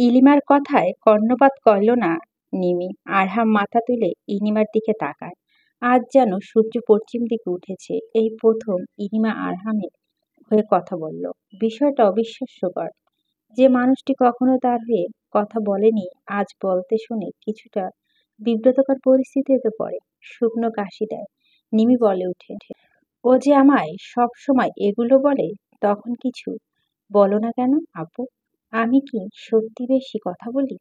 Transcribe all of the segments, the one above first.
ইলিমার কথায় কর্ণপাত করল না নিমি। আরহাম মাথা তুলে ইলিমার দিকে তাকায়। আজ যেন সূর্য পশ্চিম দিকে উঠেছে। এই প্রথম ইলিমা আরহামের হয়ে কথা বলল। বিষয়টা অবিশ্বাস্যকর। যে মানুষটি কখনো তার হয়ে কথা বলেনি আজ বলতে শুনে কিছুটা বিব্রতকর পরিস্থিতিতে পড়ে। শুকনো কাশি দেয়। নিমি বলে উঠে, ও যে আমায় সব সময় এগুলো বলে, তখন কিছু বলো না কেন আপু? আমি কি সত্যি বেশি কথা বলি?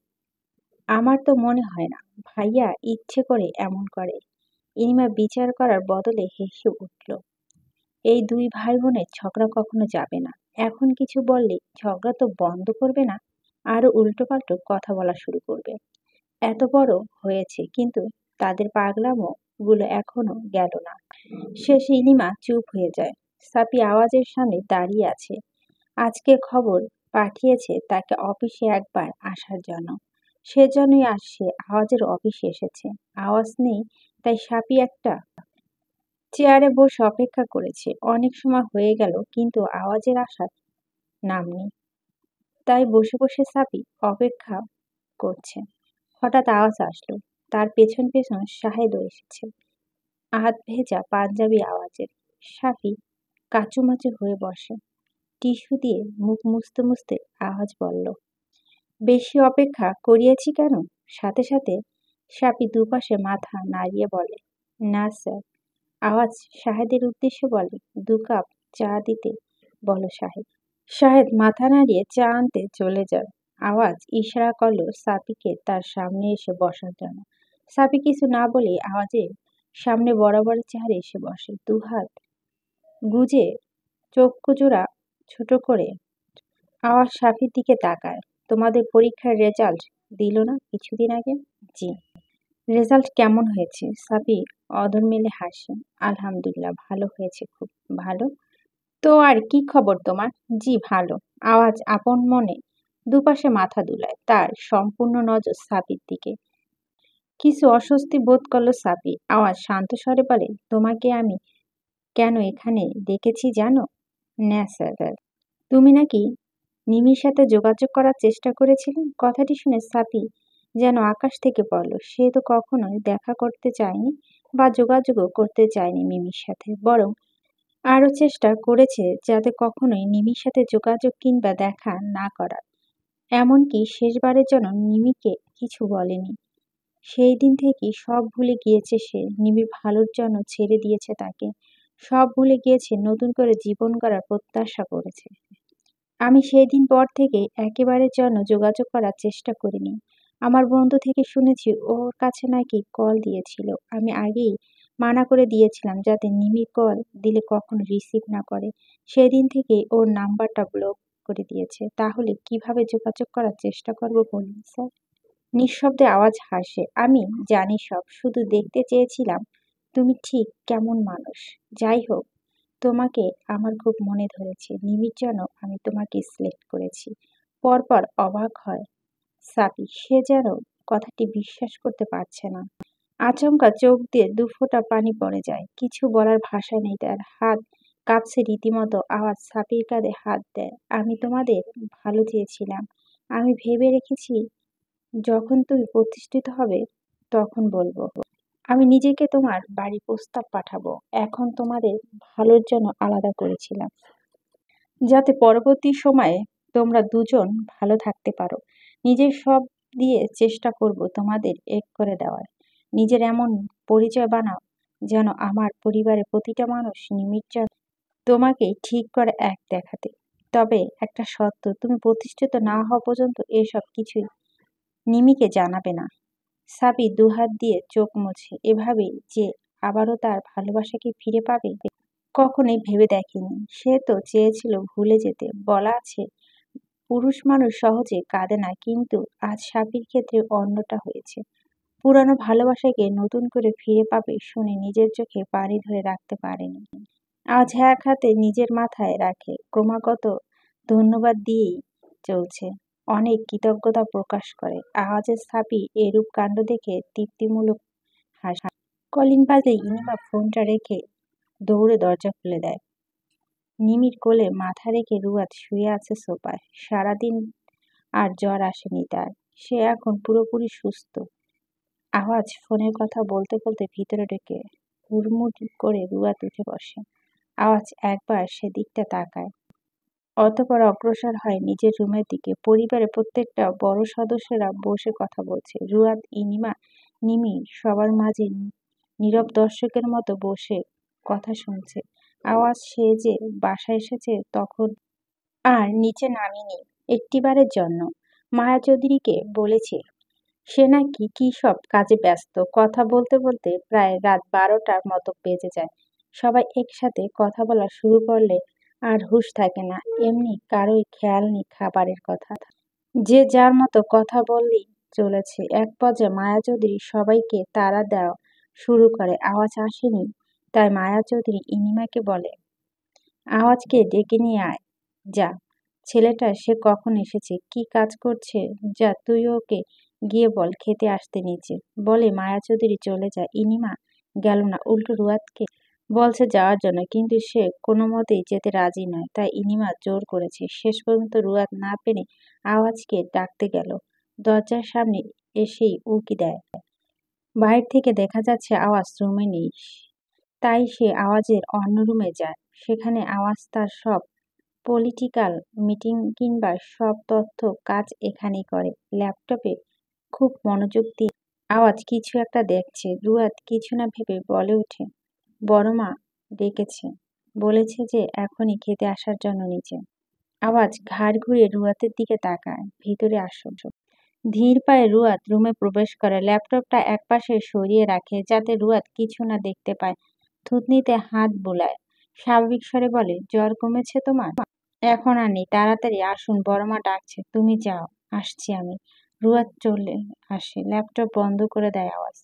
আমার তো মনে হয় না। ভাইয়া ইচ্ছে করে এমন করে। ইনিমা বিচার করার বদলে হেসে উঠল। এই দুই ভাই বোনের ঝগড়া কখনো যাবে না। এখন কিছু বললে ঝগড়া তো বন্ধ করবে না, আরো উল্টোপাল্টো কথা বলা শুরু করবে। এত বড় হয়েছে কিন্তু তাদের পাগলামো গুলো এখনো গেল না। শেষে ইনিমা চুপ হয়ে যায়। সাপি আওয়াজের সামনে দাঁড়িয়ে আছে। আজকে খবর পাঠিয়েছে তাকে অফিসে একবার আসার জন্য। সেজন্যই আজ সে আওয়াজের অফিসে এসেছে। আওয়াজ নেই তাই সাপি একটা চেয়ারে বসে অপেক্ষা করেছে। অনেক সময় হয়ে গেল কিন্তু আওয়াজের আসার নাম নেই। তাই বসে বসে সাপি অপেক্ষা করছে। হঠাৎ আওয়াজ আসলো। তার পেছন পেছন শাহেদও এসেছে। হাত ভেজা পাঞ্জাবি আওয়াজের। সাপি কাচুমাচু হয়ে বসে। টিস্যু দিয়ে মুখ মুছতে মুছতে আওয়াজ বলল, বেশি অপেক্ষা করিয়েছি কেন? সাথে সাথে সাপি দুপাশে মাথা নাড়িয়ে বলে, না স্যার। আওয়াজ শাহেদের উদ্দেশ্যে বলে, 2 কাপ চা দিতে বলো সাহেদ। শাহেদ মাথা নাড়িয়ে চা আনতে চলে যায়। আওয়াজ ইশারা করলো সাপিকে তার সামনে এসে বসার জন্য। সাপি কিছু না বলে আওয়াজের সামনে বরাবর চেহারে এসে বসে। দুহাত গুজে চক্ষু জোড়া ছোট করে আওয়াজ সাফির দিকে তাকায়। তোমাদের পরীক্ষার রেজাল্ট দিল না কিছুদিন আগে? জি। রেজাল্ট কেমন হয়েছে? সাফি অধর মেলে হাসে। আলহামদুলিল্লাহ, ভালো হয়েছে, খুব ভালো। তো আর কি খবর তোমার? জি ভালো। আওয়াজ আপন মনে দুপাশে মাথা দুলায়। তার সম্পূর্ণ নজর সাফির দিকে। কিছু অস্বস্তি বোধ করলো সাফি। আওয়াজ শান্ত স্বরে বলে, তোমাকে আমি কেন এখানে ডেকেছি জানো? না স্যার। তুমি নাকি নিমির সাথে যোগাযোগ করার চেষ্টা করেছিলে? কথাটি শুনে সাফি যেন আকাশ থেকে পড়ল। সে তো কখনোই দেখা করতে চায়নি বা যোগাযোগও করতে চায়নি মিমির সাথে, বরং আরো চেষ্টা করেছে যাতে কখনোই নিমির সাথে যোগাযোগ কিংবা দেখা না করার। এমনকি শেষবারের জন্য নিমিকে কিছু বলেনি। সেই দিন থেকেই সব ভুলে গিয়েছে সে। নিমির ভালোর জন্য ছেড়ে দিয়েছে তাকে। সব ভুলে গিয়েছে, নতুন করে জীবন গড়ার প্রত্যাশা করেছে। আমি সেই দিন পর থেকে একেবারের জন্য যোগাযোগ করার চেষ্টা করিনি। আমার বন্ধু থেকে শুনেছি ওর কাছে নাকি কল দিয়েছিল। আমি আগেই মানা করে দিয়েছিলাম যাতে নিমি কল দিলে কখনো রিসিভ না করে। সেদিন থেকেই ওর নাম্বারটা ব্লক করে দিয়েছে। তাহলে কিভাবে যোগাযোগ করার চেষ্টা করব বলুন স্যার? নিঃশব্দে আওয়াজ হাসে। আমি জানি সব। শুধু দেখতে চেয়েছিলাম তুমি ঠিক কেমন মানুষ। যাই হোক, তোমাকে আমার খুব মনে ধরেছে। নিমির জন্য আমি তোমাকে সিলেক্ট করেছি। পরপর অবাক হয় সাপি। সে যেন কথাটি বিশ্বাস করতে পারছে না। আচমকা চোখ দিয়ে 2 ফোঁটা পানি পড়ে যায়। কিছু বলার ভাষা নেই তার। হাত কাঁপছে রীতিমতো। আওয়াজ সাপির কাঁধে হাত দেয়। আমি তোমাদের ভালো চেয়েছিলাম। আমি ভেবে রেখেছি যখন তুমি প্রতিষ্ঠিত হবে তখন বলবো। আমি নিজেকে তোমার বাড়ি প্রস্তাব পাঠাবো। এখন তোমাদের ভালোর জন্য আলাদা করেছিলাম, যাতে পরবর্তী সময়ে তোমরা দুজন ভালো থাকতে পারো। নিজের সব দিয়ে চেষ্টা করব তোমাদের এক করে দেওয়ার। নিজের এমন পরিচয় বানাও যেন আমার পরিবারের প্রতিটা মানুষ নিমিত্ত তোমাকে ঠিক করে এক দেখাতে। তবে একটা শর্ত, তুমি প্রতিষ্ঠিত না হওয়া পর্যন্ত এসব কিছুই নিমিকে জানাবে না। সাবি দুহাত দিয়ে চোখ মুছে। এভাবে যে আবারও তার ভালোবাসাকে ফিরে পাবে কখনোই ভেবে দেখেনি। সে তো চেয়েছিল ভুলে যেতে। বলা আছে পুরুষ মানুষ সহজে কাঁদে না, কিন্তু আজ সাবির ক্ষেত্রে অন্যটা হয়েছে। পুরানো ভালোবাসাকে নতুন করে ফিরে পাবে শুনে নিজের চোখে পানি ধরে রাখতে পারেনি। আজ এক হাতে নিজের মাথায় রাখে, ক্রমাগত ধন্যবাদ দিয়েই চলছে। অনেক কৃতজ্ঞতা প্রকাশ করে। আওয়াজের সাপি এরূপ কাণ্ড দেখে তৃপ্তিমূলক হাসে। কলিং বাজে। ইনিমা ফোনটা রেখে দৌড়ে দরজা খুলে দেয়। নিমির কোলে মাথা রেখে রুয়াদ শুয়ে আছে সোফায়। সারাদিন আর জ্বর আসেনি তার। সে এখন পুরোপুরি সুস্থ। আওয়াজ ফোনের কথা বলতে বলতে ভিতরে ঢুকে হুড়মুড় করে রুয়াত উঠে বসে। আওয়াজ একবার সেদিকটা তাকায়, অতঃপর অগ্রসর হয় নিজের রুমের দিকে। পরিবারের প্রত্যেকটা বড় সদস্যরা বসে কথা বলছে। রুয়াত, ইনিমা, নিমি সবার মাঝে নীরব দর্শকের মতো বসে কথা শুনছে। আওয়াজ সে যে বাসায় এসেছে তখন আর নিচে নামেনি একটিবারের জন্য। মায়া চৌধুরীকে বলেছে সে নাকি কি সব কাজে ব্যস্ত। কথা বলতে বলতে প্রায় রাত 12টার মতো বেজে যায়। সবাই একসাথে কথা বলা শুরু করলে আর হুঁশ থাকে না। এমনি কারোই খেয়াল নেই খাবারের কথা। যে যার মতো কথা বললেই চলেছে। এক পর্যায়ে মায়া চৌধুরী সবাইকে তাড়া দেওয়া শুরু করে। আওয়াজ আসেনি তাই মায়া চৌধুরী ইনিমাকে বলে, আওয়াজকে ডেকে নিয়ে আয়। যা, ছেলেটা সে কখন এসেছে, কি কাজ করছে, যা তুই ওকে গিয়ে বল খেতে আসতে নিচে। বলে মায়া চৌধুরী চলে যায়। ইনিমা গেল না, উল্টো রুয়াতকে বলছে যাওয়ার জন্য, কিন্তু সে কোনো মতেই যেতে রাজি নয়। তাই ইনিমা জোর করেছে। শেষ পর্যন্ত রুয়াত না পেরে আওয়াজকে ডাকতে গেল। দরজার সামনে এসেই উকি দেয়। বাইরে থেকে দেখা যাচ্ছে আওয়াজ রুমে নেই। তাই সে আওয়াজের অন্য রুমে যায়। সেখানে আওয়াজ তার সব পলিটিক্যাল মিটিং কিংবা সব তথ্য কাজ এখানেই করে। ল্যাপটপে খুব মনোযোগ দিয়ে আওয়াজ কিছু একটা দেখছে। রুয়াত কিছু না ভেবে বলে ওঠে, বড়মা ডেকেছে, বলেছে যে এখনই খেতে আসার জন্য নিচে। আওয়াজ ঘাড় ঘুরিয়ে রুয়াতের দিকে তাকায়। ভিতরে আসো। ধীর পায়ে রুয়াত রুমে প্রবেশ করে। ল্যাপটপটা একপাশে সরিয়ে রাখে যাতে রুয়াত কিছু না দেখতে পায়। থুতনিতে হাত বুলায়। স্বাভাবিক স্বরে বলে, জ্বর কমেছে তোমার? এখন আর নেই, তাড়াতাড়ি আসুন, বড়মা ডাকছে। তুমি যাও, আসছি আমি। রুয়াত চলে আসে। ল্যাপটপ বন্ধ করে দেয় আওয়াজ।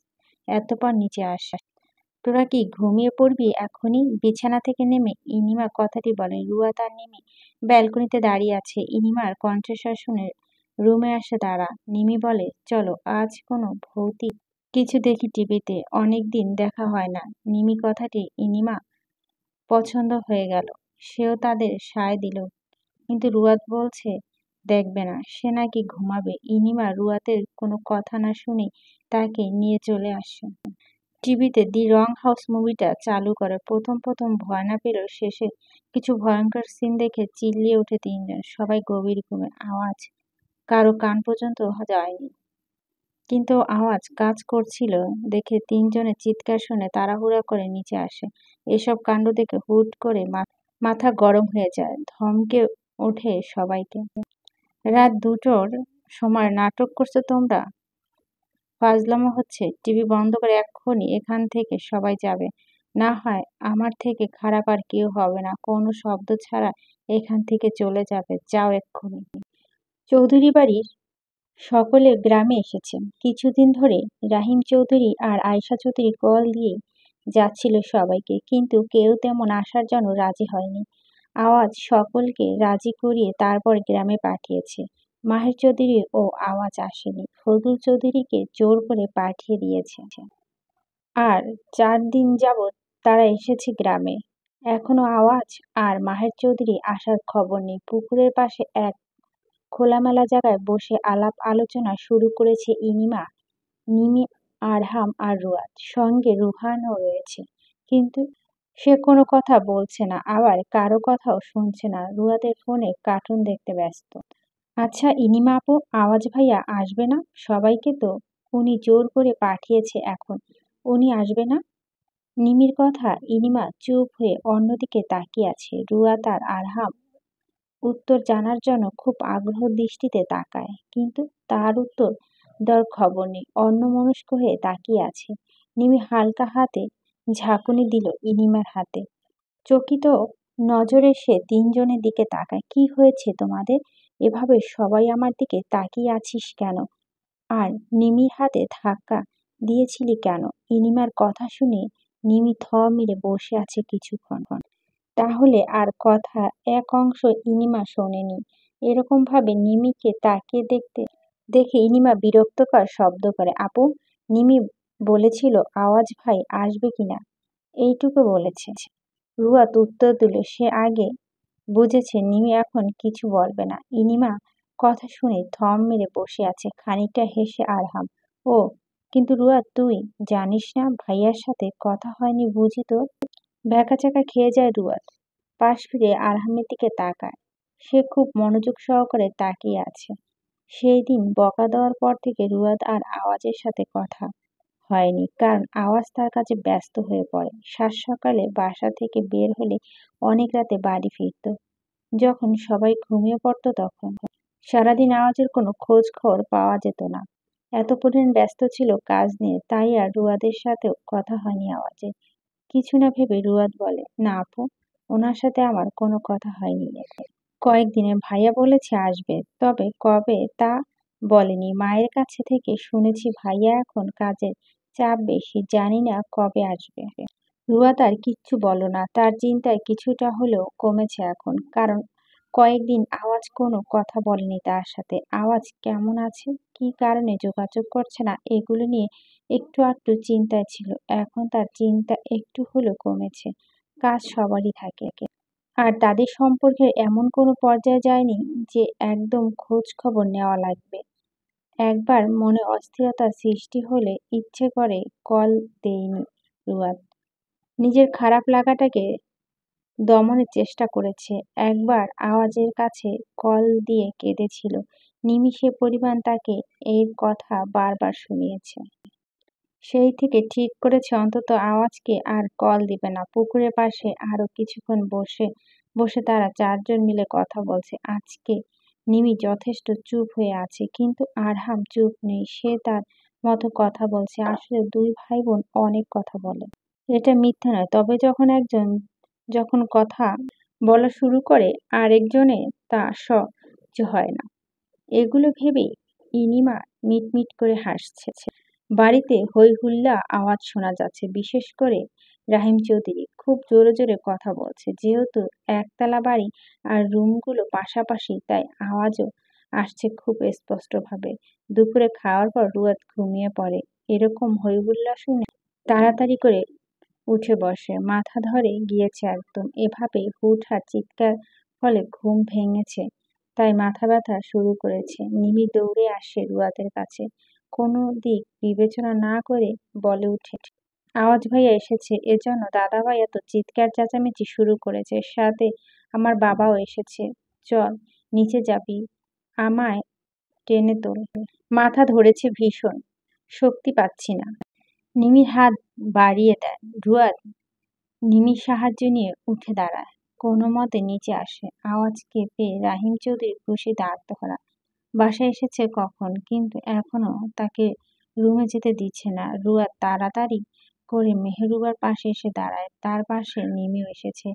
এতপর নিচে আসে। তোরা কি ঘুমিয়ে পড়বি এখনই? বিছানা থেকে নেমে ইনিমা কথাটি বলে। রুয়াত আর নিমি ব্যালকনিতে দাঁড়িয়ে আছে। ইনিমার কণ্ঠস্বর শুনে রুমে আসে তারা। নিমি বলে, চলো আজ কোনো ভৌতিক কিছু দেখি টিভিতে, অনেকদিন দেখা হয় না। নিমি কথাটি ইনিমা পছন্দ হয়ে গেল। সেও তাদের সায় দিল। কিন্তু রুয়াত বলছে দেখবে না, সে নাকি ঘুমাবে। ইনিমা রুয়াতের কোনো কথা না শুনে তাকে নিয়ে চলে আসে। টিভিতে দি রং হাউস মুভিটা চালু করে। প্রথম প্রথম ভয় না পেলেও শেষে কিছু ভয়ঙ্কর সিন দেখে চিল্লিয়ে ওঠে তিনজন। সবাই গভীর ঘুমে। আওয়াজ কারো কান পর্যন্ত যায়নি, কিন্তু আওয়াজ কাজ করছিল দেখে তিনজনের চিৎকার শুনে তাড়াহুড়া করে নিচে আসে। এসব কাণ্ড দেখে হুট করে মাথা গরম হয়ে যায়। ধমকে ওঠে সবাইকে, রাত 2টোর সময় নাটক করছো তোমরা? ফাজলামো হচ্ছে। টিভি বন্ধ করে এক্ষুনি এখান থেকে সবাই যাবে। না হয় আমার থেকে খারাপ আর কেউ হবে না। কোনো শব্দ ছাড়া এখান থেকে চলে যাবে। যাও এক্ষুনি। চৌধুরী বাড়ির সকলে গ্রামে এসেছে। কিছুদিন ধরে রাহিম চৌধুরী আর আয়শা চৌধুরী কল দিয়ে যাচ্ছিল সবাইকে, কিন্তু কেউ তেমন আসার জন্য রাজি হয়নি। আওয়াজ সকলকে রাজি করিয়ে তারপর গ্রামে পাঠিয়েছে। মাহের চৌধুরী ও আওয়াজ আসেনি। ফজলুল চৌধুরীকে জোর করে পাঠিয়ে দিয়েছে। আর 4 দিন যাবৎ তারা এসেছে গ্রামে। এখনো আওয়াজ আর মাহের চৌধুরী আসার খবর নেই। পুকুরের পাশে এক খোলামেলা জায়গায় বসে আলাপ আলোচনা শুরু করেছে ইনিমা, নিমি, আরহাম আর রুয়াত। সঙ্গে রুহানও রয়েছে, কিন্তু সে কোনো কথা বলছে না, আবার কারো কথাও শুনছে না। রুয়াতের ফোনে কার্টুন দেখতে ব্যস্ত। আচ্ছা ইনিমা আপু, আওয়াজ ভাইয়া আসবে না? সবাইকে তো উনি জোর করে পাঠিয়েছে, এখন উনি আসবে না? নিমির কথা ইনিমা চুপ হয়ে অন্যদিকে তাকিয়ে আছে। রুয়াত আর আরহাম উত্তর জানার জন্য খুব আগ্রহ দৃষ্টিতে তাকায়, কিন্তু তার উত্তর দেওয়ার খবর নেই। অন্যমনস্ক হয়ে তাকিয়ে আছে। নিমি হালকা হাতে ঝাঁকুনি দিল ইনিমার হাতে। চকিত নজরে সে তিনজনের দিকে তাকায়। কি হয়েছে তোমাদের? এভাবে সবাই আমার দিকে তাকিয়ে আছিস কেন? আর নিমির হাতে ধাক্কা দিয়েছিলি কেন? ইনিমার কথা শুনে নিমি থ মেরে বসে আছে কিছুক্ষণ। তাহলে আর কথা এক অংশ ইনিমা শোনেনি। এরকম ভাবে নিমিকে তাকিয়ে দেখে ইনিমা বিরক্তকর শব্দ করে, আপু, নিমি বলেছিল আওয়াজ ভাই আসবে কিনা, এইটুকু বলেছে। রুয়াত উত্তর দিল সে আগে বুঝেছে নিমি এখন কিছু বলবে না। ইনিমা কথা শুনে থম মেরে বসে আছে। খানিকটা হেসে আরহাম, ও কিন্তু রুয়া, তুই জানিস না ভাইয়ার সাথে কথা হয়নি বুঝি তোর? ভ্যাকাচ্যাকা খেয়ে যায় রুয়াদ। পাশ ফিরে আরহামের দিকে তাকায়। সে খুব মনোযোগ সহকারে তাকিয়ে আছে। সেই দিন বকা দেওয়ার পর থেকে রুয়াদ আর আওয়াজের সাথে কথা হয়নি, কারণ আওয়াজ তার কাছে ব্যস্ত হয়ে পড়ে। সাত সকালে বাসা থেকে বের হলে অনেক রাতে বাড়ি ফিরত। যখন সবাই ঘুমিয়ে পড়তো তখন সারাদিন আওয়াজের কোনো খোঁজ খবর পাওয়া যেত না। এত পরিমাণ ব্যস্ত ছিল কাজ নিয়ে, তাই আর রুয়াদের সাথেও কথা হয়নি আওয়াজে। কিছু না ভেবে রুয়াদ বলে, না আপু, ওনার সাথে আমার কোনো কথা হয়নি। কয়েকদিনে ভাইয়া বলেছে আসবে, তবে কবে তা বলেনি। মায়ের কাছে থেকে শুনেছি ভাইয়া এখন কাজের চাপ বেশি, জানি না কবে আসবে। রুয়াদ আর কিচ্ছু বলো না, তার চিন্তায় কিছুটা হলেও কমেছে এখন, কারণ কয়েকদিন আওয়াজ কোনো কথা বলেনি তার সাথে। আওয়াজ কেমন আছে, কি কারণে যোগাযোগ করছে না, এগুলো নিয়ে একটু আধটু চিন্তায় ছিল। এখন তার চিন্তা একটু হলেও কমেছে। কাজ সবারই থাকে, আর তাদের সম্পর্কের এমন কোনো পর্যায়ে যায়নি যে একদম খোঁজ খবর নেওয়া লাগবে। একবার মনে অস্থিরতার সৃষ্টি হলে ইচ্ছে করে কল দেয়নি রুয়াদ। নিজের খারাপ লাগাটাকে দমনের চেষ্টা করেছে। একবার আওয়াজের কাছে কল দিয়ে কেঁদেছিল। নিমিষে পরিমাণ তাকে এর কথা বারবার শুনিয়েছে। সেই থেকে ঠিক করেছে অন্তত আওয়াজকে আর কল দিবে না। পুকুরের পাশে আরো কিছুক্ষণ বসে বসে তারা চারজন মিলে কথা বলছে। আজকে নিমি যথেষ্ট চুপ হয়ে আছে, কিন্তু আরহাম চুপ নেই। সে তার মতো কথা বলছে। আসলে দুই ভাই বোন অনেক কথা বলে, এটা মিথ্যা নয়। তবে যখন কথা বলা শুরু করে আরেকজনে তা সহ্য হয় না। এগুলো ভেবেই ইনিমা মিটমিট করে হাসছে। বাড়িতে হই হুল্লা আওয়াজ শোনা যাচ্ছে, বিশেষ করে রাহিম চৌধুরী খুব জোরে জোরে কথা বলছে। যেহেতু একতলা বাড়ি আর রুমগুলো পাশাপাশি, তাই আওয়াজও আসছে খুব স্পষ্টভাবে। দুপুরে খাওয়ার পর রুয়াদ ঘুমিয়ে পড়ে। এরকম হই হুল্লা শুনে তাড়াতাড়ি করে উঠে বসে। মাথা ধরে গিয়েছে একদম। এভাবে হুটহাট চিৎকার ফলে ঘুম ভেঙেছে, তাই মাথা ব্যথা শুরু করেছে। নিমি দৌড়ে আসে রুয়াদের কাছে। কোনো দিক বিবেচনা না করে বলে উঠে, আওয়াজ ভাইয়া এসেছে, এজন্য দাদাভাই এত চিৎকার চেঁচামেচি শুরু করেছে। সাথে আমার বাবাও এসেছে। চল নিচে যাবি, আমায় টেনে তোল। মাথা ধরেছে ভীষণ, শক্তি পাচ্ছি না। নিমির হাত বাড়িয়ে দেয়। রুয়াদ নিমির সাহায্য নিয়ে উঠে দাঁড়ায়। কোনো মতে নিচে আসে। আওয়াজকে পেয়ে রাহিম চৌধুরী খুশিতে আত্মহারা। বাসায় এসেছে কখন, কিন্তু এখনো তাকে রুমে যেতে দিচ্ছে না। রুয়াদ তাড়াতাড়ি করে মেহেরুবার পাশে এসে দাঁড়ায়। তার পাশে নিমিও এসেছে।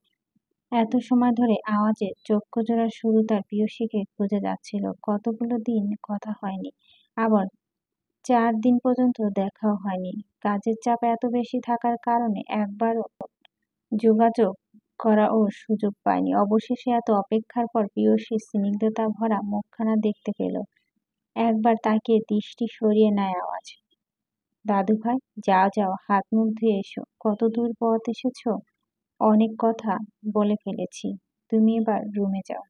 এত সময় ধরে আওয়াজের চক্ষু জোড়া শুধু তার প্রিয়সীকে খুঁজে যাচ্ছিল। কতগুলো দিন কথা হয়নি, আবার 4 দিন পর্যন্ত দেখাও হয়নি। কাজের চাপ এত বেশি থাকার কারণে একবারও যোগাযোগ করাও সুযোগ পায়নি। অবশেষে এত অপেক্ষার পর প্রিয়সীর স্নিগ্ধতা ভরা মুখখানা দেখতে পেল। একবার তাকিয়ে দৃষ্টি সরিয়ে নেয় আওয়াজ। দাদুভাই, যাও যাও, হাত মুখ ধুয়ে এসো। কত দূর পথ এসেছো। অনেক কথা বলে ফেলেছি, তুমি এবার রুমে যাও।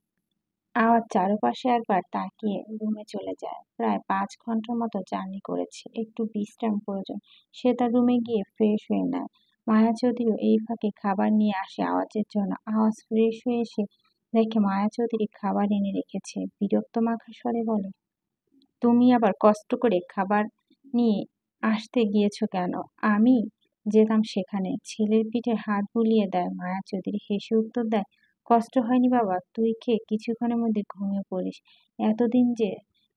আওয়াজ চারপাশে একবার তাকিয়ে রুমে চলে যায়। প্রায় 5 ঘন্টার মতো জার্নি করেছে, একটু বিশ্রাম প্রয়োজন। সে তার রুমে গিয়ে ফ্রেশ হয়ে নেয়। মায়া চৌধুরীও এই ফাঁকে খাবার নিয়ে আসে আওয়াজের জন্য। আওয়াজ ফ্রেশ হয়ে এসে দেখে মায়া চৌধুরী খাবার এনে রেখেছে। বিরক্ত মাখা স্বরে বলে, তুমি আবার কষ্ট করে খাবার নিয়ে আসতে গিয়েছো কেন? আমি যেতাম সেখানে। ছেলের পিঠে হাত বুলিয়ে দেয় মায়া চৌধুরী। হেসে উত্তর দেয়, কষ্ট হয়নি বাবা, তুই খেয়ে কিছুক্ষণের মধ্যে ঘুমিয়ে পড়িস। এতদিন যে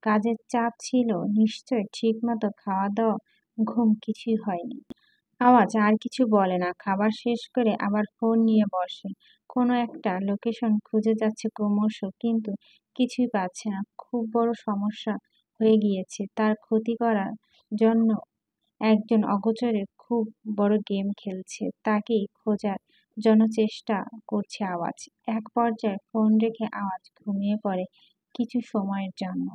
কাজের চাপ ছিল, নিশ্চয় ঠিক মতো খাওয়া দাওয়া ঘুম কিছুই হয়নি। আওয়াজ আর কিছু বলে না। খাবার শেষ করে আবার ফোন নিয়ে বসে। কোনো একটা লোকেশন খুঁজে যাচ্ছে ক্রমশ, কিন্তু কিছুই পাচ্ছে না। খুব বড় সমস্যা হয়ে গিয়েছে। তার ক্ষতি করার জন্য একজন অগোচরে খুব বড় গেম খেলছে, তাকেই খোঁজার জন্য চেষ্টা করছে আওয়াজ। এক পর্যায়ে ফোন রেখে আওয়াজ ঘুমিয়ে পড়ে কিছু সময়ের জন্য।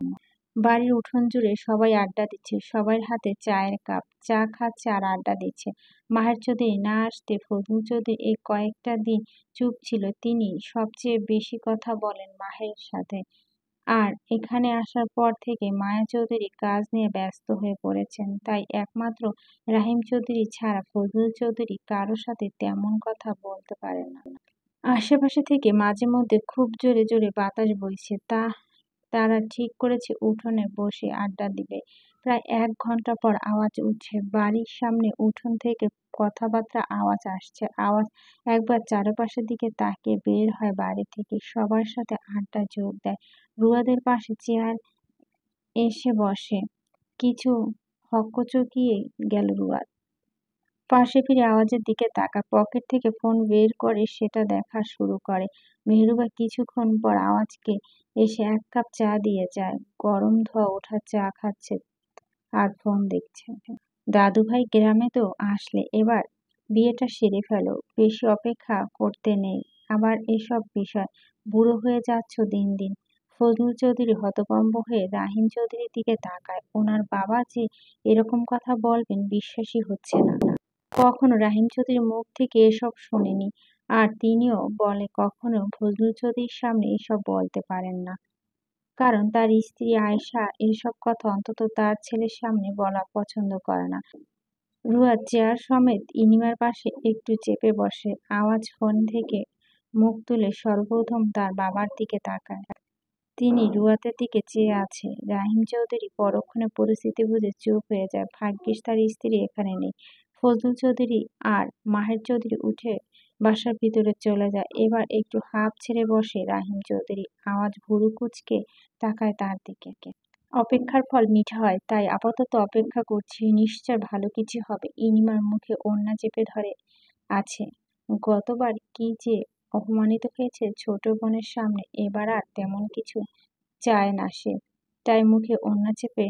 বাড়ির উঠোন জুড়ে সবাই আড্ডা দিচ্ছে। সবার হাতে চায়ের কাপ, চা খাচ্ছে আর আড্ডা দিচ্ছে। মাহের চৌধুরী না আসতে ফজলু চৌধুরী এই কয়েকটা দিন চুপ ছিল। তিনি সবচেয়ে বেশি কথা বলেন মাহের সাথে। আর এখানে আসার পর থেকে মায়া চৌধুরী কাজ নিয়ে ব্যস্ত হয়ে পড়েছেন, তাই একমাত্র রাহিম চৌধুরী ছাড়া ফজলুল চৌধুরী কারো সাথে তেমন কথা বলতে পারেন না। আশেপাশে থেকে মাঝে মধ্যে খুব জোরে জোরে বাতাস বইছে, তারা ঠিক করেছে উঠোনে বসে আড্ডা দিবে। প্রায় ১ ঘন্টা পর আওয়াজ উঠছে, বাড়ির সামনে উঠোন থেকে কথাবার্তা আওয়াজ আসছে। আওয়াজ একবার চারপাশের দিকে তাকিয়ে বের হয় বাড়ি থেকে, সবার সাথে আড্ডা যোগ দেয়। রুয়াদের পাশে চেয়ার এসে বসে, কিছু হকচকিয়ে গেল রুয়াদ। পাশে ফিরে আওয়াজের দিকে তাকায়, পকেট থেকে ফোন বের করে সেটা দেখা শুরু করে। মেহরুবা কিছুক্ষণ পর আওয়াজকে এসে ১ কাপ চা দিয়ে যায়। গরম ধোয়া ওঠা চা খাচ্ছে আর ফোন দেখছে। দাদুভাই গ্রামে তো আসলে এবার বিয়েটা সেরে ফেলো, বেশি অপেক্ষা করতে নেই। আবার এসব বিষয়, বুড়ো হয়ে যাচ্ছ দিন দিন। ফজলুল চৌধুরী হতভম্ব হয়ে রাহিম চৌধুরীর দিকে তাকায়। ওনার বাবা যে এরকম কথা বলবেন বিশ্বাসই হচ্ছে না। কখনো রাহিম চৌধুরীর মুখ থেকে এসব শোনেনি, আর তিনিও বলে কখনো ফজলুল চৌধুরীর সামনে এসব বলতে পারেন না, কারণ তার স্ত্রী আয়েশা এসব কথা অন্তত তার ছেলের সামনে বলা পছন্দ করে না। রুয়া চেয়ার সমেত ইনিমার পাশে একটু চেপে বসে। আওয়াজ ফোন থেকে মুখ তুলে সর্বপ্রথম তার বাবার দিকে তাকায়। তিনি রুয়াতের দিকে চেয়ে আছে। রাহিম চৌধুরী পরক্ষণে পরিস্থিতি বুঝে চুপ হয়ে যায়। ভাগ্যিস তার স্ত্রী এখানে নেই। ফজলুল চৌধুরী আর মাহের চৌধুরী উঠে বাসার ভিতরে চলে যায়। এবার একটু হাঁপ ছেড়ে বসে রাহিম চৌধুরী। আওয়াজ ভুরু কুঁচকে তাকায় তার দিকে। অপেক্ষার ফল মিঠা হয়, তাই আপাতত অপেক্ষা করছি, নিশ্চয় ভালো কিছু হবে। ইনিমার মুখে ওড়না চেপে ধরে আছে। গতবার কি যে অপমানিত হয়েছে ছোট বোনের সামনে, এবার আর তেমন কিছু চায় না সে, তাই মুখে ওড়না চেপে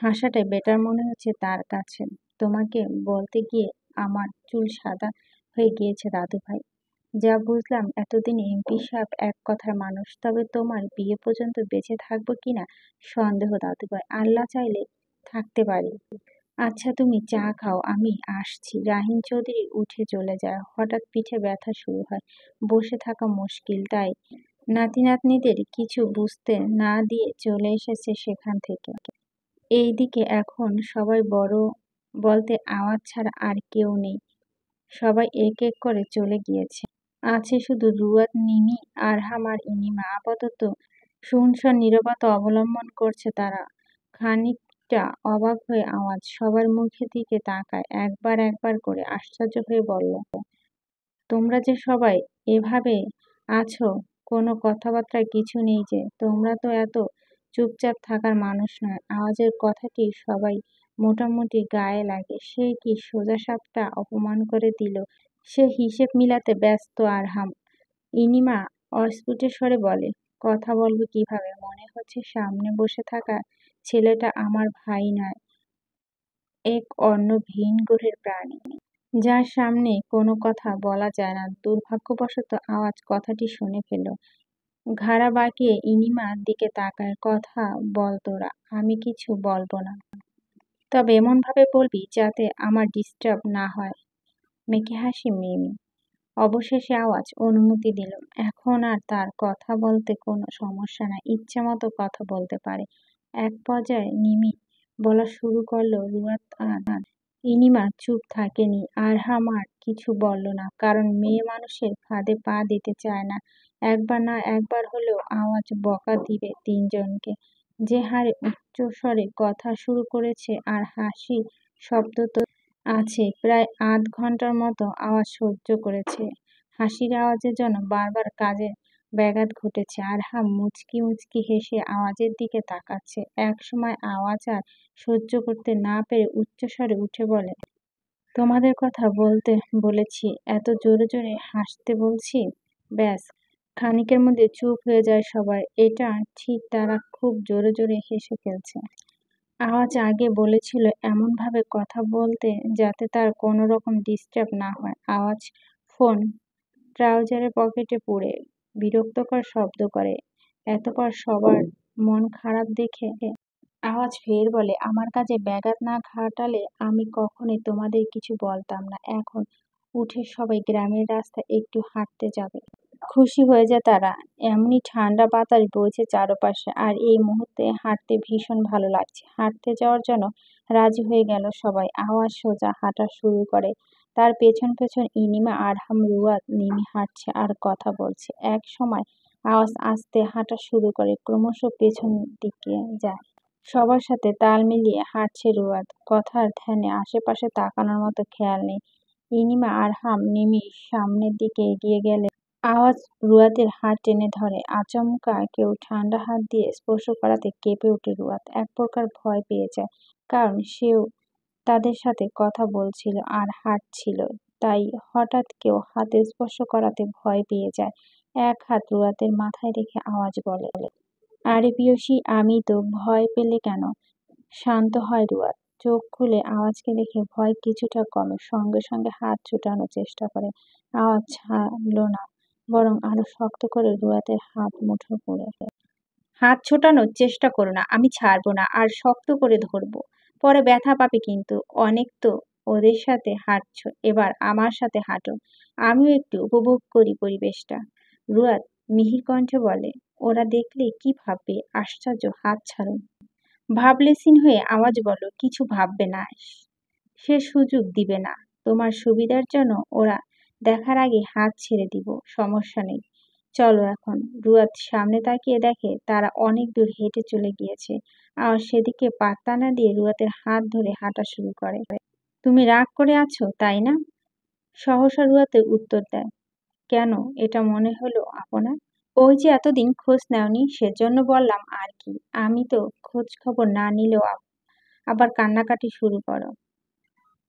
হাসাটাই বেটার মনে হচ্ছে তার কাছে। তোমাকে বলতে গিয়ে আমার চুল সাদা হয়ে গিয়েছে দাদুভাই। যা বুঝলাম এতদিন এমপি সাহেব এক কথার মানুষ, তবে তোমার বিয়ে পর্যন্ত বেঁচে থাকবো কিনা সন্দেহ দাদুভাই। আল্লাহ চাইলে থাকতে পারি। আচ্ছা তুমি চা খাও, আমি আসছি। রাহিম চৌধুরী উঠে চলে যায়। হঠাৎ পিঠে ব্যথা শুরু হয়, বসে থাকা মুশকিল, তাই নাতি নাতনিদের কিছু বুঝতে না দিয়ে চলে এসেছে সেখান থেকে। এইদিকে এখন সবাই বড় বলতে আওয়াজ ছাড়া আর কেউ নেই, সবাই এক এক করে চলে গিয়েছে। আছে শুধু রুয়াদ, নিমি, আরহাম আর ইনিমা। আপাতত শুনশান নীরবতা অবলম্বন করছে তারা। খানিকটা অবাক হয়ে আওয়াজ সবার মুখের দিকে তাকায়, একবার একবার করে আশ্চর্য হয়ে বলল, তোমরা যে সবাই এভাবে আছো, কোনো কথাবার্তা কিছু নেই যে? তোমরা তো এত চুপচাপ থাকার মানুষ নয়। আওয়াজের কথাটি সবাই মোটামুটি গায়ে লাগে। সে কি সোজাসাপটা অপমান করে দিল? সে হিসেব মিলাতে ব্যস্ত আরহাম। ইনিমা অস্ফুট স্বরে বলে, কথা বলবো কিভাবে? মনে হচ্ছে সামনে বসে থাকা ছেলেটা আমার ভাই নয়, এক অন্য ভিন গ্রহের প্রাণী, যার সামনে কোনো কথা বলা যায় না। দুর্ভাগ্যবশত আওয়াজ কথাটি শুনে ফেলল। ঘাড়া বাঁকিয়ে ইনিমার দিকে তাকায়। কথা বল তোরা, আমি কিছু বলবো না, তবে এমনভাবে বলবি যাতে আমার ডিস্টার্ব না হয়। মেঘে হাসি মিমি। অবশেষে আওয়াজ অনুমতি দিল। এখন আর তার কথা বলতে কোনো সমস্যা নাই, ইচ্ছে মতো কথা বলতে পারে। এক পর্যায়ে নিমি বলা শুরু করলো, রুয়াত আর ইনিমা চুপ থাকেনি। আরহাম আর কিছু বলল না, কারণ মেয়ে মানুষের ফাঁদে পা দিতে চায় না। একবার না একবার হলেও আওয়াজ বকা দিবে তিনজনকে। যে হারে উচ্চস্বরে কথা শুরু করেছে, আর হাসি শব্দ তো আছে। প্রায় আধ ঘন্টার মতো আওয়াজ সহ্য করেছে। হাসির আওয়াজের জন্য বারবার কাজের ব্যাঘাত ঘটেছে। আরহাম মুচকি মুচকি হেসে আওয়াজের দিকে তাকাচ্ছে। একসময় আওয়াজ আর সহ্য করতে না পেরে উচ্চস্বরে উঠে বলে, তোমাদের কথা বলতে বলেছি, এত জোরে জোরে হাসতে বলছি? ব্যাস। খানিকের মধ্যে চুপ হয়ে যায় সবাই। এটা ঠিক তারা খুব জোরে জোরে হেসে ফেলছে। আওয়াজ আগে বলেছিল এমনভাবে কথা বলতে যাতে তার কোনো রকম ডিস্টার্ব না হয়। আওয়াজ ফোন ট্রাউজারের পকেটে পুরে বিরক্তকর শব্দ করে। এতপর সবার মন খারাপ দেখে আওয়াজ ফের বলে, আমার কাজে ব্যাঘাত না ঘটালে আমি কখনোই তোমাদের কিছু বলতাম না। এখন উঠে সবাই গ্রামের রাস্তায় একটু হাঁটতে যাবে। খুশি হয়ে যায় তারা। এমনি ঠান্ডা বাতাস বইছে চারপাশে, আর এই মুহূর্তে হাঁটতে ভীষণ ভালো লাগছে। হাঁটতে যাওয়ার জন্য রাজি হয়ে গেল সবাই। আওয়াজ সোজা হাঁটা শুরু করে। তার পেছন পেছন ইনিমা, আরহাম, রুয়াদ, নিমি হাঁটছে আর কথা বলছে। এক সময় আওয়াজ আস্তে হাঁটা শুরু করে, ক্রমশ পেছন দিকে যায়। সবার সাথে তাল মিলিয়ে হাঁটছে রুয়াদ, কথার ধ্যানে আশেপাশে তাকানোর মতো খেয়াল নেই। ইনিমা, আরহাম, নিমি সামনের দিকে এগিয়ে গেলে আওয়াজ রুয়াদের হাত টেনে ধরে। আচমকা কেউ ঠান্ডা হাত দিয়ে স্পর্শ করাতে কেঁপে ওঠে রুয়াদ। এক প্রকার ভয় পেয়ে যায়, কারণ সেও তাদের সাথে কথা বলছিল আর হাঁটছিল। তাই হঠাৎ কেউ হাতে স্পর্শ করাতে ভয় পেয়ে যায়। এক হাত রুয়াদের মাথায় রেখে আওয়াজ বলে, আরে পিয়সী, আমি তো। ভয় পেলে কেন? শান্ত হয় রুয়াদ। চোখ খুলে আওয়াজকে দেখে ভয় কিছুটা কমে। সঙ্গে সঙ্গে হাত ছুটানোর চেষ্টা করে। আওয়াজ ছাড়ল না, বরং আরো শক্ত করে রুয়াদের হাত মুঠো করে। হাত ছোটানোর চেষ্টা করো না, আমি ছাড়বো না, আর শক্ত করে ধরবো। পরে ব্যথা পাবে কিন্তু। অনেক তো ওদের সাথে হাঁটছো, এবার আমার সাথে হাঁটো। আমিও একটু উপভোগ করি পরিবেশটা। রুয়াদ মিহির কণ্ঠে বলে, ওরা দেখলে কি ভাববে? আশ্চর্য, হাত ছাড়ুন। ভাবলেশীন হয়ে আওয়াজ বলল, কিছু ভাববে না, সে সুযোগ দিবে না। তোমার সুবিধার জন্য ওরা দেখার আগে হাত ছেড়ে দিব, সমস্যা নেই। চলো এখন। রুয়াদ সামনে তাকিয়ে দেখে তারা অনেক দূর হেঁটে চলে গিয়েছে। আর সেদিকে পাত্তা না দিয়ে রুয়াদের হাত ধরে হাঁটা শুরু করে। তুমি রাগ করে আছো, তাই না? সহসা রুয়াতে উত্তর দেয়। কেন? এটা মনে হলো আপনার? ওই যে এতদিন খোঁজ নেওনি, সেজন্য বললাম আর কি। আমি তো খোঁজ খবর না নিলেও আবার কান্নাকাটি শুরু করো।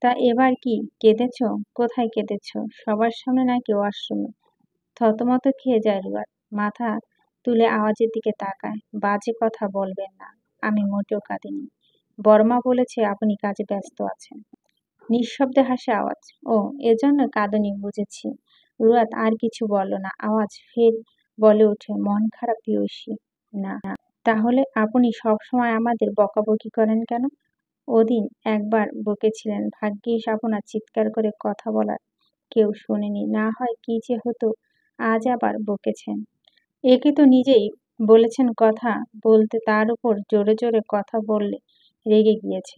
তা এবার কি কেঁদেছো? কোথায় কেঁদেছো? সবার সামনে নাকি ওয়াশরুমে? থতমত খেয়ে যায় রুয়াদ। মাথা তুলে আওয়াজের দিকে তাকায়। বাজে কথা বলবেন না, আমি মোটেও কাঁদিনি। বড়মা বলেছে আপনি কাজে ব্যস্ত আছেন। নিঃশব্দে হাসে আওয়াজ। ও, এজন্য কাঁদনি, বুঝেছি। রুয়াদ আর কিছু বলল না। আওয়াজ ফের বলে ওঠে, মন খারাপ পিয়সী? না। তাহলে আপনি সবসময় আমাদের বকাবকি করেন কেন? ওদিন একবার বকেছিলেন, ভাগ্যিস আপনার চিৎকার করে কথা বলার কেউ শোনেনি, না হয় কি যে হতো। আজ আবার বকেছেন। একে তো নিজেই বলেছেন কথা বলতে, তার উপর জোরে জোরে কথা বললে রেগে গিয়েছে।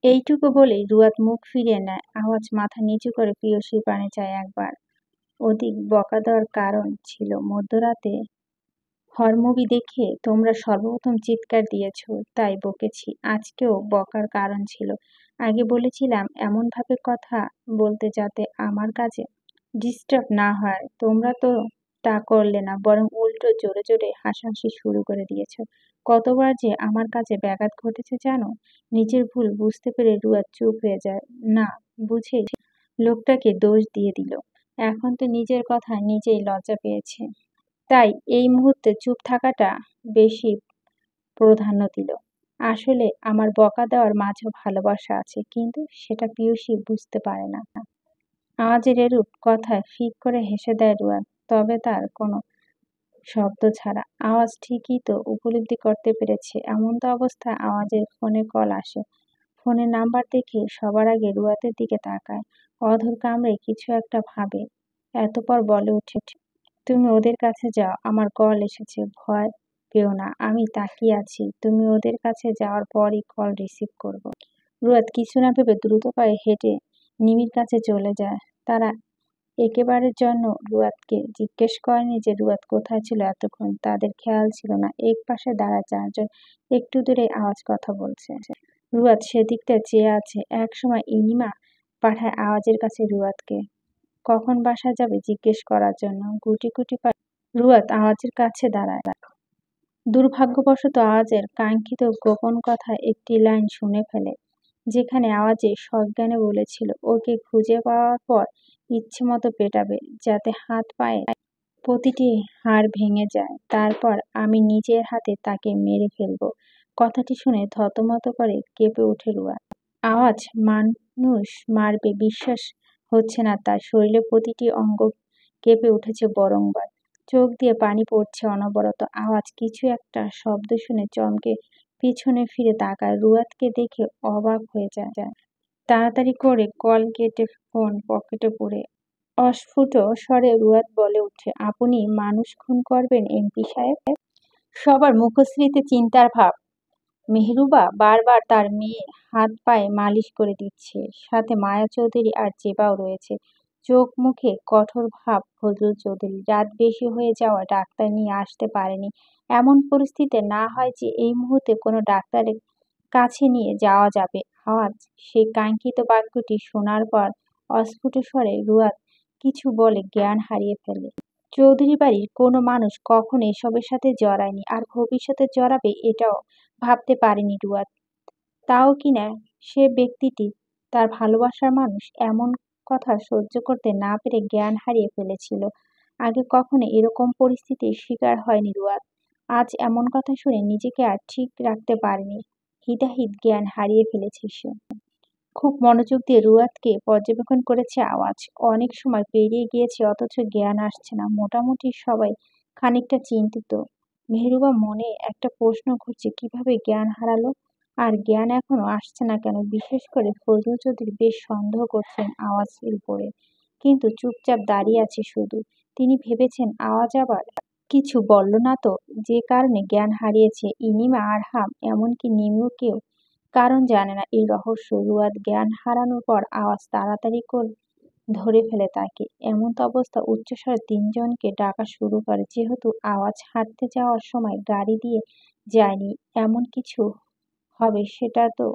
এইটুকু বলেই রুয়াদ মুখ ফিরিয়ে নেয়। আওয়াজ মাথা নিচু করে পিয়সীর পানে চায় একবার। অধিক বকা দেওয়ার কারণ ছিল মধ্যরাতে হরমুভি দেখে তোমরা সর্বপ্রথম চিৎকার দিয়েছ, তাই বকেছি। আজকেও বকার কারণ ছিল। আগে বলেছিলাম এমনভাবে কথা বলতে যাতে আমার কাজে ডিস্টার্ব না হয়। তোমরা তো তা করলে না, বরং উল্টো জোরে জোরে হাসাহাসি শুরু করে দিয়েছ। কতবার যে আমার কাজে ব্যাঘাত ঘটেছে জানো? নিজের ভুল বুঝতে পেরে রুয়াদ চুপ হয়ে যায়। না বুঝে লোকটাকে দোষ দিয়ে দিল। এখন তো নিজের কথা নিজেই লজ্জা পেয়েছে, তাই এই মুহূর্তে চুপ থাকাটা বেশি প্রাধান্য দিল। আসলে আমার বকা দেওয়ার মাঝেও ভালোবাসা আছে, কিন্তু সেটা পিয়সী বুঝতে পারে না। আওয়াজের এরূপ কথায় ফিক করে হেসে দেয় রুয়াদ, তবে তার কোনো শব্দ ছাড়া। আওয়াজ ঠিকই তো উপলব্ধি করতে পেরেছে। এমন তো অবস্থায় আওয়াজের ফোনে কল আসে। ফোনের নাম্বার দেখে সবার আগে রুয়াদের দিকে তাকায়। অধর কামড়ে কিছু একটা ভাবে। এতপর বলে ওঠে, তুমি ওদের কাছে যাও, আমার কল এসেছে। ভয় পেও না, আমি তাকিয়ে আছি। তুমি ওদের কাছে যাওয়ার পরই কল রিসিভ করব। রুয়াদ কিছু না ভেবে দ্রুত পায়ে হেঁটে নিমির কাছে চলে যায়। তারা একেবারের জন্য রুয়াদকে জিজ্ঞেস করেনি যে রুয়াদ কোথায় ছিল এতক্ষণ। তাদের খেয়াল ছিল না এক পাশে দাঁড়ায় চারজন, একটু দূরে আওয়াজ কথা বলছে। রুয়াদ সেদিকটা চেয়ে আছে। এক সময় ইনিমা পাঠায় আওয়াজের কাছে রুয়াদকে কখন বাসায় যাবে জিজ্ঞেস করার জন্য। গুটি গুটি পায়ে রুয়াদ আওয়াজের কাছে দাঁড়ায়। দুর্ভাগ্যবশত আওয়াজের কাঙ্ক্ষিত গোপন কথা একটি লাইন শুনে ফেলে, যেখানে আওয়াজে সজ্ঞানে বলেছিল ওকে খুঁজে পাওয়ার পর ইচ্ছে মতো পেটাবে, যাতে হাত পায়ে প্রতিটি হাড় ভেঙে যায়। তারপর আমি নিজের হাতে তাকে মেরে ফেলবো। কথাটি শুনে থতমত করে কেঁপে ওঠে রুয়াদ। আওয়াজ মানুষ মারবে বিশ্বাস হচ্ছে না তার। শরীরে প্রতিটি অঙ্গ কেঁপে উঠেছে বারংবার। চোখ দিয়ে পানি পড়ছে অনবরত। আওয়াজ কিছু একটা শব্দ শুনে চমকে পিছনে ফিরে তাকায়। রুয়াদকে দেখে অবাক হয়ে যায়। তাড়াতাড়ি করে কল কেটে ফোন পকেটে পুরে অস্ফুট স্বরে রুয়াদ বলে ওঠে, আপনি মানুষ খুন করবেন এমপি সাহেব? সবার মুখশ্রীতে চিন্তার ভাব। মেহরুবা বারবার তার মেয়ের হাত পায়ে মালিশ করে দিচ্ছে, সাথে মায়া চৌধুরী আর জেবাও রয়েছে। চোখ মুখে কঠোর ভাব ফজলুল চৌধুরী। রাত বেশি হয়ে যাওয়া, ডাক্তার নিয়ে আসতে পারেনি। এমন পরিস্থিতিতে না হয় যে এই মুহূর্তে কোনো ডাক্তারের কাছে নিয়ে যাওয়া যাবে। আওয়াজ সেই কাঙ্ক্ষিত বাক্যটি শোনার পর অস্ফুট স্বরে রুয়াদ কিছু বলে জ্ঞান হারিয়ে ফেলে। চৌধুরী বাড়ির কোনো মানুষ কখনো এসবের সাথে জড়ায়নি, আর ভবিষ্যতে জড়াবে এটাও ভাবতে পারেনি রুয়াদ। তাও কিনা সে ব্যক্তিটি, তার ভালোবাসার মানুষ, এমন কথা সহ্য করতে না পেরে জ্ঞান হারিয়ে ফেলেছিল। আগে কখনো এরকম পরিস্থিতির শিকার হয়নি রুয়াদ। আজ এমন কথা শুনে নিজেকে আর ঠিক রাখতে পারেনি। হিতাহিত জ্ঞান হারিয়ে ফেলেছে সে। খুব মনোযোগ দিয়ে রুয়াদকে পর্যবেক্ষণ করেছে আওয়াজ। অনেক সময় পেরিয়ে গিয়েছে অথচ জ্ঞান আসছে না। মোটামুটি সবাই খানিকটা চিন্তিত। মেহরুবা মনে একটা প্রশ্ন ঘুরছে, কিভাবে জ্ঞান হারালো? আর জ্ঞান এখনো আসছে না কেন? বিশেষ করে ফজলুল চৌধুরী বেশ সন্দেহ করছেন আওয়াজের উপরে, কিন্তু চুপচাপ দাঁড়িয়ে আছে শুধু। তিনি ভেবেছেন আওয়াজ আবার কিছু বলল না তো, যে কারণে জ্ঞান হারিয়েছে। ইনিমা, আরহাম, এমনকি নিমিও কেউ কারণ জানে না এই রহস্য। রুয়াদ জ্ঞান হারানোর পর আওয়াজ তাড়াতাড়ি করে ধরে ফেলে তাকে। এমন তো অবস্থা উচ্চস্বরে তিনজনকে ডাকা শুরু করে। যেহেতু আওয়াজ হাঁটতে যাওয়ার সময় গাড়ি দিয়ে যায়নি, এমন কিছু হবে সেটা তো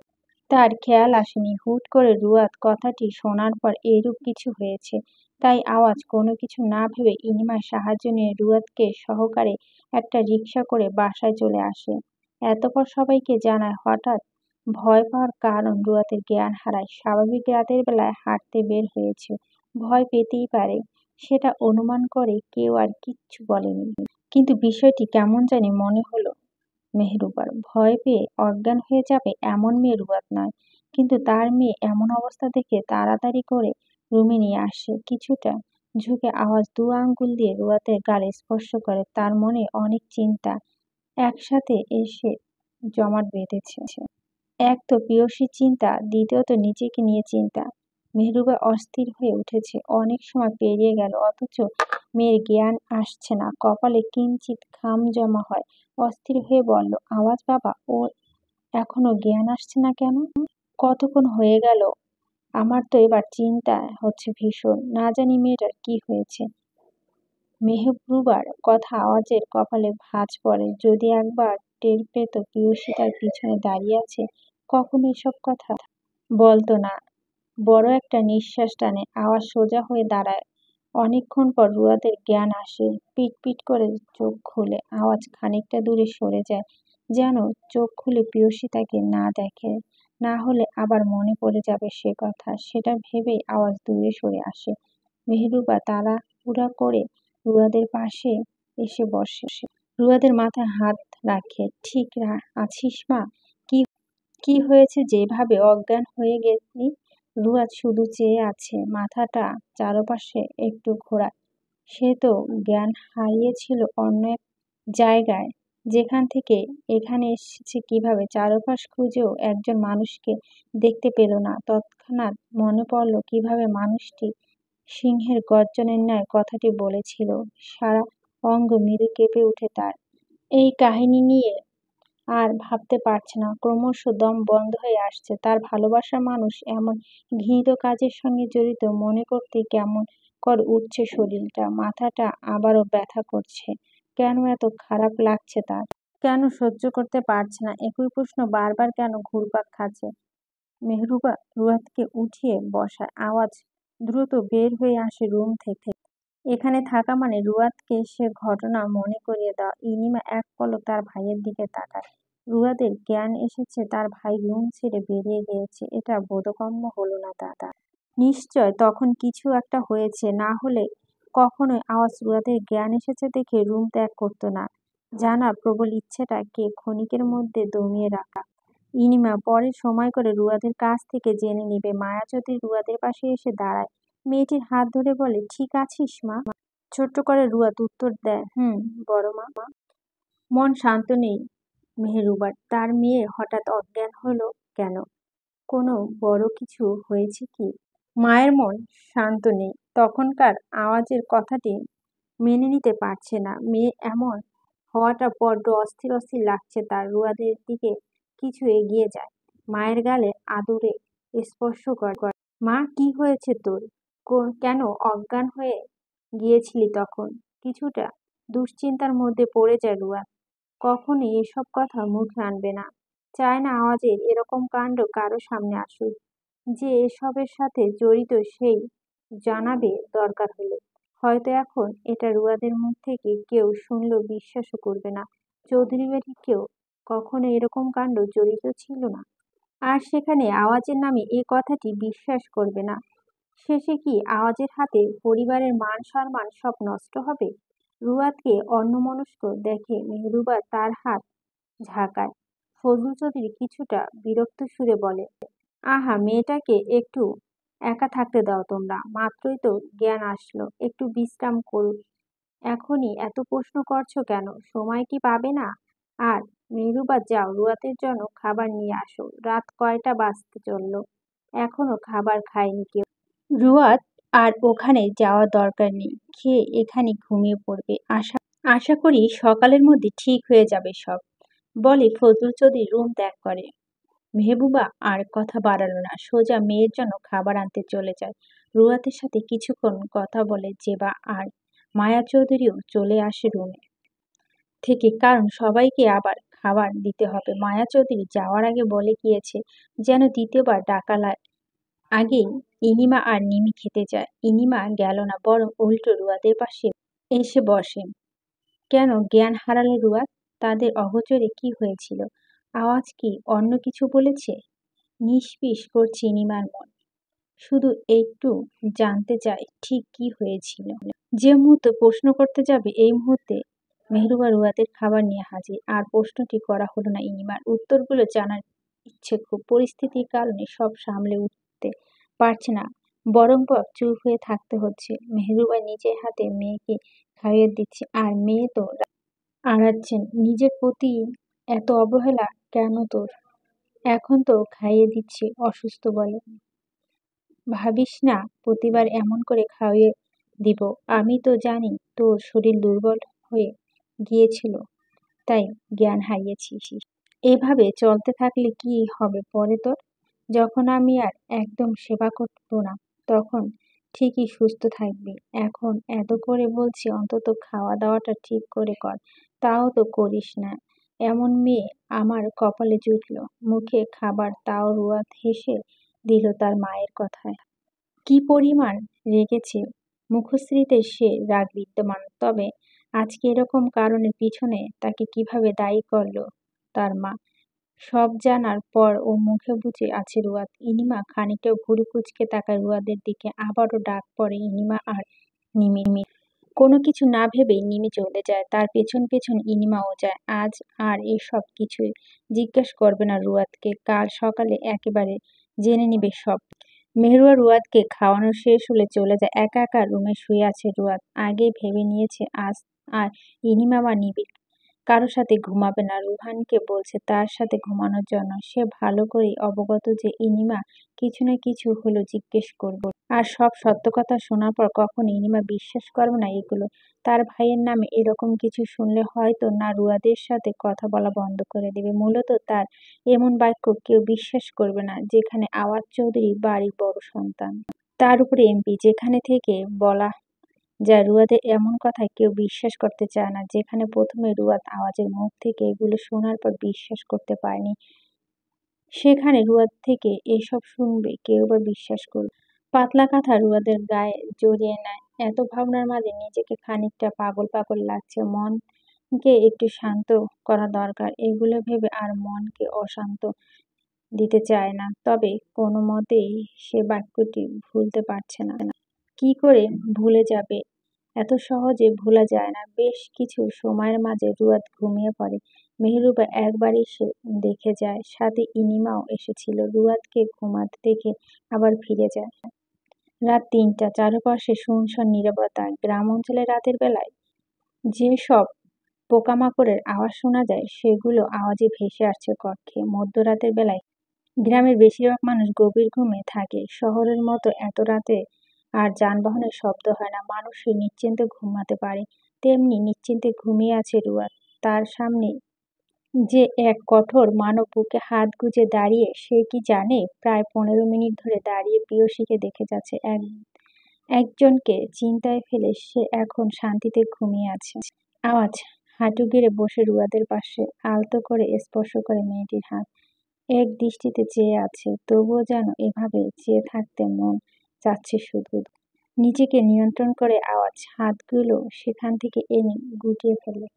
তার খেয়াল আসেনি। হুট করে রুয়াদ কথাটি শোনার পর এরূপ কিছু হয়েছে, তাই আওয়াজ কোনো কিছু না ভেবে ইনিমার সাহায্য নিয়ে রুয়াদকে সহকারে একটা রিকশা করে বাসায় চলে আসে। এতপর সবাইকে জানায় হঠাৎ ভয় পাওয়ার কারণ। রুয়াদের জ্ঞান হারায় স্বাভাবিক রাতের বেলায় হাঁটতে বের হয়েছে, ভয় পেতেই পারে, সেটা অনুমান করে কেউ আর কিচ্ছু বলেনি। কিন্তু বিষয়টি কেমন জানি মনে হলো মেহরুবার। ভয় পেয়ে অজ্ঞান হয়ে যাবে এমন মেয়ে রুয়াদ নয়, কিন্তু তার মেয়ে এমন অবস্থা দেখে তাড়াতাড়ি করে রুমে নিয়ে আসে। কিছুটা ঝুঁকে আওয়াজ দু আঙ্গুল দিয়ে রুয়াদের গালে স্পর্শ করে। তার মনে অনেক চিন্তা একসাথে এসে জমাট বেঁধেছে। এক তো প্রেয়সীর চিন্তা, দ্বিতীয়ত নিজেকে নিয়ে চিন্তা। মেহরুবা অস্থির হয়ে উঠেছে। অনেক সময় পেরিয়ে গেল অথচ মেয়ের জ্ঞান আসছে না। কপালে কিঞ্চিৎ ঘাম জমা হয়। অস্থির হয়ে বলল, আওয়াজ বাবা, ওর এখনো জ্ঞান আসছে না কেন? কতক্ষণ হয়ে গেল? আমার তো এবার চিন্তা হচ্ছে ভীষণ, না জানি মেয়েটার কি হয়েছে। মেহবুবার কথা আওয়াজের কপালে ভাঁজ পড়ে। যদি একবার টের পেত প্রেয়সী তার পিছনে দাঁড়িয়ে আছে, কখনো এসব কথা বলতো না। বড় একটা নিঃশ্বাস টানে। আওয়াজ সোজা হয়ে দাঁড়ায়। অনেকক্ষণ পর রুয়াদের জ্ঞান আসে। পিট পিট করে চোখ খুলে আওয়াজ খানিকটা দূরে সরে যায়, যেন চোখ খুলে প্রেয়সী তাকে না দেখে, না হলে আবার মনে পড়ে যাবে সে কথা। সেটা ভেবেই আওয়াজ দূরে সরে আসে। মেহরুবা তাড়াহুড়া করে রুয়াদের পাশে এসে বসে। রুয়াদের মাথায় হাত রাখে। ঠিক আছিস মা? কি কি হয়েছে যে এভাবে অজ্ঞান হয়ে গেলি? রুয়াদ শুধু চেয়ে আছে, মাথাটা চারপাশে একটু ঘোরায়। সে তো জ্ঞান হারিয়েছিল অন্য এক জায়গায়, যেখান থেকে এখানে এসেছে কিভাবে? চারপাশ খুঁজেও একজন মানুষকে দেখতে পেল না। তৎক্ষণাৎ মনে পড়ল কিভাবে মানুষটি সিংহের গর্জনের ন্যায় কথাটি বলেছিল। সারা অঙ্গ মৃদু কেঁপে উঠে তার। এই কাহিনী নিয়ে আর ভাবতে পারছে না। ক্রমশ দম বন্ধ হয়ে আসছে। তার ভালোবাসার মানুষ এমন ঘৃণিত কাজের সঙ্গে জড়িত মনে করতেই কেমন করে উঠছে শরীরটা। মাথাটা আবারও ব্যথা করছে। কেন এত খারাপ লাগছে তার? কেন সহ্য করতে পারছে না? একই প্রশ্ন বারবার কেন ঘুরপাক খাচ্ছে। মেহরুবা রুয়াদকে উঠিয়ে বসায়। আওয়াজ দ্রুত বের হয়ে আসে রুম থেকে। এখানে থাকা মানে রুয়াদকে সে ঘটনা মনে করিয়ে দেওয়া। ইনিমা এক পলক তার ভাইয়ের দিকে তাকায়। রুয়াদের জ্ঞান এসেছে, তার ভাই রুম ছেড়ে বেরিয়ে গিয়েছে, এটা বোধগম্য হলো না তার। নিশ্চয় তখন কিছু একটা হয়েছে, না হলে কখনোই আওয়াজ রুয়াদের জ্ঞান এসেছে দেখে রুম ত্যাগ করতো না। জানার প্রবল ইচ্ছেটাকে ক্ষণিকের মধ্যে দমিয়ে রাখা। ইনিমা পরে সময় করে রুয়াদের কাছ থেকে জেনে নিবে। মায়া চৌধুরী রুয়াদের পাশে এসে দাঁড়ায়। মেয়েটির হাত ধরে বলে, ঠিক আছিস মা? ছোট্ট করে রুয়াদ উত্তর দেয়, হুম বড় মা। মন শান্ত নেই মেহরুবার। তার মেয়ে হঠাৎ অজ্ঞান হলো কেন? কোনো বড় কিছু হয়েছে কি? মায়ের মন শান্ত নেই, তখনকার আওয়াজের কথাটি মেনে নিতে পারছে না। মেয়ে এমন হওয়াটা বড্ড অস্থির অস্থির লাগছে তার। রুয়াদের দিকে কিছু এগিয়ে যায়, মায়ের গালে আদুরে স্পর্শ করে। মা, কি হয়েছে তোর? কেন অজ্ঞান হয়ে গিয়েছিলি তখন? কিছুটা দুশ্চিন্তার মধ্যে পড়ে যায় রুয়া। কখনই এসব কথা মুখে আনবে না, চায় না আওয়াজের এরকম কাণ্ড কারো সামনে আসুক। যে এসবের সাথে জড়িত সেই জানাবে দরকার হলে। হয়তো এখন এটা রুয়াদের মুখ থেকে কেউ শুনলেও বিশ্বাসও করবে না। চৌধুরী বাড়ির কেউ কখনো এরকম কাণ্ড জড়িত ছিল না। আর সেখানে আওয়াজের নামে এ কথাটি বিশ্বাস করবে না। শেষে কি আওয়াজের হাতে পরিবারের মান সম্মান সব নষ্ট হবে? রুয়াদকে অন্যমনস্ক দেখে মেহরুবা তার হাত ঝাঁকায়। ফজলু চৌধুরী কিছুটা বিরক্ত সুরে বলে, আহা, মেয়েটাকে একটু একা থাকতে দাও তোমরা। মাত্রই তো জ্ঞান আসলো, একটু বিশ্রাম করুক। এখনই এত প্রশ্ন করছো কেন? সময় কি পাবে না? আর মেহরুবা, যাও রুয়াতের জন্য খাবার নিয়ে আসো। রাত কয়টা বাজতে চললো, এখনো খাবার খায়নি কেউ। রুয়াত আর ওখানে যাওয়ার দরকার নেই, খেয়ে এখানে ঘুমিয়ে পড়বে। আশা আশা করি সকালের মধ্যে ঠিক হয়ে যাবে সব, বলে ফজলুল চৌধুরী রুম ত্যাগ করে। মেহবুবা আর কথা বাড়ালো না, সোজা মেয়ের জন্য খাবার আনতে চলে যায়। রুয়াতের সাথে কিছুক্ষণ কথা বলে জেবা, আর মায়া চৌধুরীও চলে আসে রুমে থেকে, কারণ সবাইকে আবার খাবার দিতে হবে। মায়া চৌধুরী যাওয়ার আগে বলে গিয়েছে যেন দ্বিতীয়বার ডাকার আগেই ইনিমা আর নিমি খেতে যায়। ইনিমা গেল না, বরং উল্টো রুয়াদের পাশে এসে বসে। কেন জ্ঞান হারালো রুয়াদ? তাদের অগোচরে কি হয়েছিল? আওয়াজ কি অন্য কিছু বলেছে? নিষ্পিস করছে ইনিমার মন, শুধু একটু জানতে চায় ঠিক কি হয়েছিল। যে মুহূর্তে প্রশ্ন করতে যাবে এই মুহূর্তে মেহরুবা রুয়াদের খাবার নিয়ে হাজির। আর প্রশ্নটি করা হলো না ইনিমার, উত্তরগুলো জানার ইচ্ছে খুব। পরিস্থিতির কারণে সব সামলে উঠতে পারছে না, বরং চুপ হয়ে থাকতে হচ্ছে। মেহরুবা নিজের হাতে মেয়েকে খাইয়ে দিচ্ছে, আর মেয়ে তো আড়াচ্ছেন। নিজের প্রতি এত অবহেলা কেন তোর? এখন তো খাইয়ে দিচ্ছি অসুস্থ বলে, ভাবিস না প্রতিবার এমন করে খাইয়ে দিব? আমি তো জানি তোর শরীর দুর্বল হয়ে গিয়েছিল, তাই জ্ঞান হারিয়েছিস। এভাবে চলতে থাকলে কি হবে পরে তোর? যখন আমি আর একদম সেবা করব না, তখন ঠিকই সুস্থ থাকবি। এখন এত করে বলছি অন্তত খাওয়া দাওয়াটা ঠিক করে কর, তাও তো করিস না। এমন মেয়ে আমার কপালে জুটল। মুখে খাবার, তাও রুয়াদ হেসে দিল তার মায়ের কথায়। কি পরিমাণ রেগেছে মুখশ্রীতে সে রাগ বিদ্যমান, তবে আজকে এরকম কারণের পিছনে তাকে কিভাবে দায়ী করলো তার মা, সব জানার পর ও মুখে বুজে আছে রুয়াদ। ইনিমা খানিকটা ভুরু কুঁচকে তাকায় রুয়াদের দিকে, আবারও ডাক পড়ে ইনিমা আর নিমি। কোনো কিছু না ভেবেই নিমি চলে যায়, তার পেছন পেছন ইনিমাও যায়। আজ আর এসব কিছুই জিজ্ঞেস করবে না রুয়াদকে, কাল সকালে একেবারে জেনে নিবে সব। মেহরুয়া রুয়াদকে খাওয়ানো শেষ হলে চলে যায়। একা একা রুমে শুয়ে আছে রুয়াদ। আগেই ভেবে নিয়েছে আজ আর ইনিমা বা নিবিড় কারো সাথে ঘুমাবে না। রুহানকে বলছে তার সাথে ঘুমানোর জন্য। সে ভালো করেই অবগত যে ইনিমা কিছু না কিছু হলো জিজ্ঞেস করবে, আর সব সত্য কথা শোনার পর কখনো ইনিমা বিশ্বাস করবে না এগুলো। তার ভাইয়ের নামে এরকম কিছু শুনলে হয়তো না রুয়াদের সাথে কথা বলা বন্ধ করে দেবে। মূলত তার এমন বাক্য কেউ বিশ্বাস করবে না, যেখানে আওয়াজ চৌধুরী বাড়ির বড় সন্তান, তার উপরে এমপি, যেখানে থেকে বলা যায় রুয়াদের এমন কথা কেউ বিশ্বাস করতে চায় না। যেখানে প্রথমে রুয়াদ আওয়াজের মুখ থেকে এগুলো শোনার পর বিশ্বাস করতে পারেনি, সেখানে রুয়াদ থেকে এসব শুনবে কেউ বা বিশ্বাস করবে? পাতলা কাঁথা রুয়াদের গায়ে জড়িয়ে নেয়। এত ভাবনার মাঝে নিজেকে খানিকটা পাগল পাগল লাগছে। মনকে একটু শান্ত করা দরকার, এগুলো ভেবে আর মনকে অশান্ত দিতে চায় না। তবে কোনো মতেই সে বাক্যটি ভুলতে পারছে না। কি করে ভুলে যাবে? এত সহজে ভোলা যায় না। বেশ কিছু সময়ের মাঝে রুয়াদ ঘুমিয়ে পড়ে। মেহরুবা একবার এসে দেখে যায়, সাথে ইনিমাও এসেছিল। রুয়াদকে ঘুমাতে দেখে আবার ফিরে যায়। রাত ৩টা, চারপাশে শুনশান নীরবতা। গ্রাম অঞ্চলে রাতের বেলায় যে সব পোকামাকড়ের আওয়াজ শোনা যায়, সেগুলো আওয়াজে ভেসে আসছে কক্ষে। মধ্যরাতের বেলায় গ্রামের বেশিরভাগ মানুষ গভীর ঘুমে থাকে। শহরের মতো এত রাতে আর যানবাহনের শব্দ হয় না। মানুষই নিশ্চিন্তে ঘুমাতে পারে। তেমনি নিশ্চিন্তে ঘুমিয়ে আছে রুয়াদ। তার সামনে যে এক কঠোর মানব বুকে হাত গুজে দাঁড়িয়ে, সে কি জানে প্রায় 15 মিনিট ধরে দাঁড়িয়ে প্রেয়সীকে দেখে যাচ্ছে। একজনকে চিন্তায় ফেলে সে এখন শান্তিতে ঘুমিয়ে আছে। আওয়াজ হাঁটু গেড়ে বসে রুয়াদের পাশে আলতো করে স্পর্শ করে মেয়েটির হাত। এক দৃষ্টিতে চেয়ে আছে, তবুও যেন এভাবে চেয়ে থাকতে মন চাচ্ছে শুধু। নিজেকে নিয়ন্ত্রণ করে আওয়াজ হাতগুলো সেখান থেকে এনে গুটিয়ে ফেলে।